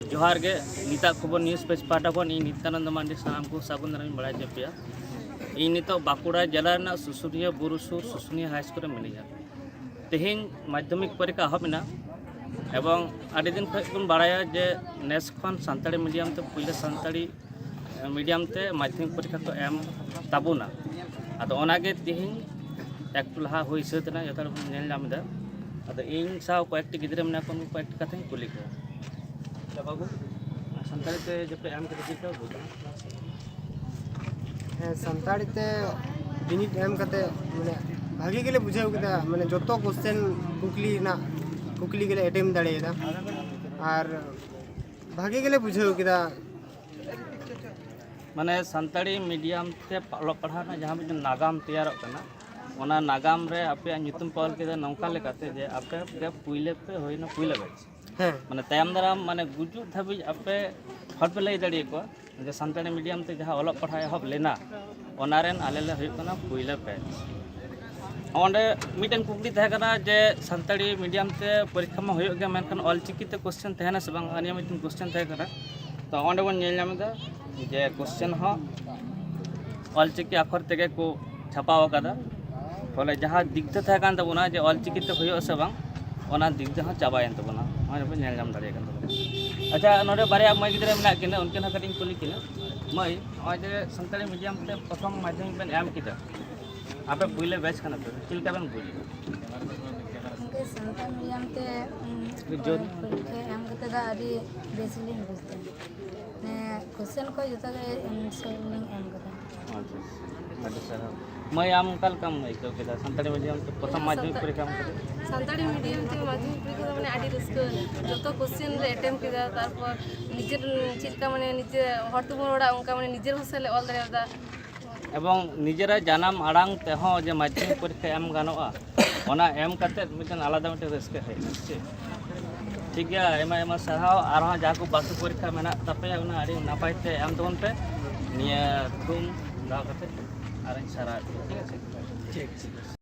जोहार गे नीता खबर news page पाटा खन इन नित्यानंद मांडी सानाम को सागुन दाराम बड़ा चेपिया इन नित बाकुड़ा जिला सुसुनिया बुरु सुर सुसुनिया हाई स्कूल मिनिया तेहें माध्यमिक परीक्षा हबना एवं आदि दिन खन बड़ाया जे नेस खन सानताड़ी मीडियम ते पहले सानताड़ी मीडियम ते माध्यमिक परीक्षा को एम ताबुना अदो ओनागे तेहें एक लहा हुई सतना जतार नेल नामदा अदो इन साव कয়েকটি गिद्रे मना कोन कয়েকটি कथा कुली को बाबू सानताड़ी ते जब एम के दिखा बुझा सानताड़ी ते बिनिट एम कते माने भागी गेले बुझाव केदा माने जतो क्वेश्चन कुकली गेले अटेम्प्ट दाड़ेदा और भागी गेले बुझाव केदा माने सानताड़ी मीडियम ते ऑलप पढ़ाना जहां में नागाम तैयार करना ओना नागाम रे आपे nyutum पाल के नौका लेकाते जे आपे के पुइले पे होइना पुइले बैच माने तायम दाराम माने गुजु धाबी आपे हर पे लई दाड़ी को जे सानताड़ी मीडियम ते जहां ऑलप पढ़ाए हब लेना ओनारेन आलेले होय कना पुइले बैच ओंडे मिटन कुकली तहे कना जे सानताड़ी मीडियम ते परीक्षा में होय गया मेनखान ऑलचिकी ते क्वेश्चन तहेना से बांग अनिया मिटन क्वेश्चन तहे कना तो ओंडे बन नेल नामदा जे क्वेश्चन हो ऑलचिकी अक्षर तेगे को छापाव कदा बोले जहाँ दिग्ध थे कान तबना जे ऑलचिकी ते होय से बांग ओना दिग्ध हाँ चाबायन तबना ओंडे बन नेल नाम दाड़े कान तबना अच्छा नोडे बारे मई गिद्रे मेना किना उनके ना कटिंग कुली किना मई ओय जे सानताड़ी मीडियम ते प्रथम माध्यमिक बेन एम किदा आपे पुइले बैच खाना पे चिलका बेन बुझी उनके सानताड़ी मीडियम ते परीक्षा एम कते दा आदि बेसिलिंग बुझते ने क्वेश्चन को जता के आंसर एम कते अच्छा सर मैं आम कल कम आइको के सानताड़ी मीडियम ते प्रथम माध्यमिक परीक्षा में सानताड़ी मीडियम ते माध्यमिक परीक्षा माने आदि रस्क जतो क्वेश्चन रे अटेम्प्ट किदा तारपर निजेर चिलका माने निजे हरतु बड़ा उनका माने निजेर भाषा ले ऑल दाड़ेदा एवं निजेरा जानम आड़ांग ते हो जे माध्यमिक परीक्षा एम गानोआ ओना एम कते मिटन आलादा मिटन रस्क है ठीक गया एमा एमा सहाव आरो जहाँ को बाकी परीक्षा मेना तपे उना आड़ी नापाय ते एम तबन पे निया तुम दा कते आरन सारा ठीक है ठीक